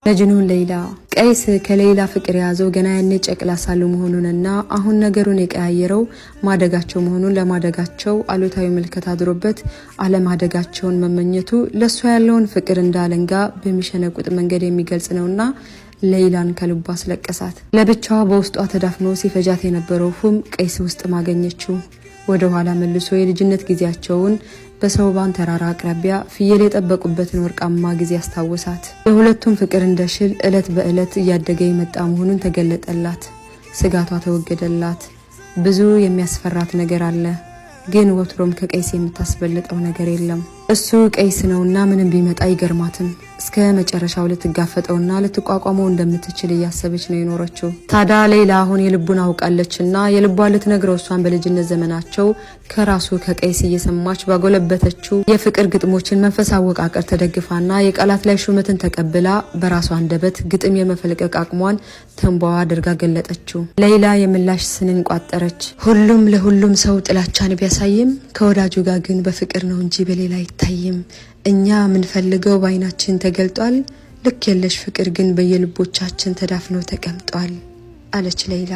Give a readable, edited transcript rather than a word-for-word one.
መጅኑን ሌላ ቀይስ ከሌላ ፍቅር ያዘው ገና ያኔ ጨቅላ ሳሉ መሆኑንና አሁን ነገሩን የቀያየረው ማደጋቸው መሆኑን ለማደጋቸው አሉታዊ ምልከታ አድሮበት አለማደጋቸውን መመኘቱ ለሷ ያለውን ፍቅር እንዳለንጋ በሚሸነቁጥ መንገድ የሚገልጽ ነውና ሌላን ከልቧ አስለቀሳት። ለብቻዋ በውስጧ ተዳፍኖ ሲፈጃት የነበረው ፉም ቀይስ ውስጥ ማገኘችው። ወደ ኋላ መልሶ የልጅነት ጊዜያቸውን በሰውባን ተራራ አቅራቢያ ፍየል የጠበቁበትን ወርቃማ ጊዜ አስታወሳት። የሁለቱም ፍቅር እንደ ሽል እለት በእለት እያደገ የመጣ መሆኑን ተገለጠላት። ስጋቷ ተወገደላት። ብዙ የሚያስፈራት ነገር አለ፣ ግን ወትሮም ከቀይስ የምታስበልጠው ነገር የለም። እሱ ቀይስ ነውና ምንም ቢመጣ አይገርማትም። እስከ መጨረሻው ልትጋፈጠውና ልትቋቋመው እንደምትችል እያሰበች ነው የኖረችው። ታዳ ሌላ አሁን የልቡን አውቃለችና የልቧን ልትነግረው እሷን በልጅነት ዘመናቸው ከራሱ ከቀይስ እየሰማች ባጎለበተችው የፍቅር ግጥሞችን መንፈስ አወቃቀር ተደግፋና የቃላት ላይ ሹመትን ተቀብላ በራሷ አንደበት ግጥም የመፈልቀቅ አቅሟን ተንቧዋ አድርጋ ገለጠችው። ሌላ የምላሽ ስንን ቋጠረች። ሁሉም ለሁሉም ሰው ጥላቻን ቢያሳይም ከወዳጁ ጋር ግን በፍቅር ነው እንጂ በሌላ አይታይም። እኛ ምን ፈልገው ባይናችን ተገልጧል፣ ልክ የለሽ ፍቅር ግን በየልቦቻችን ተዳፍኖ ተቀምጧል አለች ሌላ።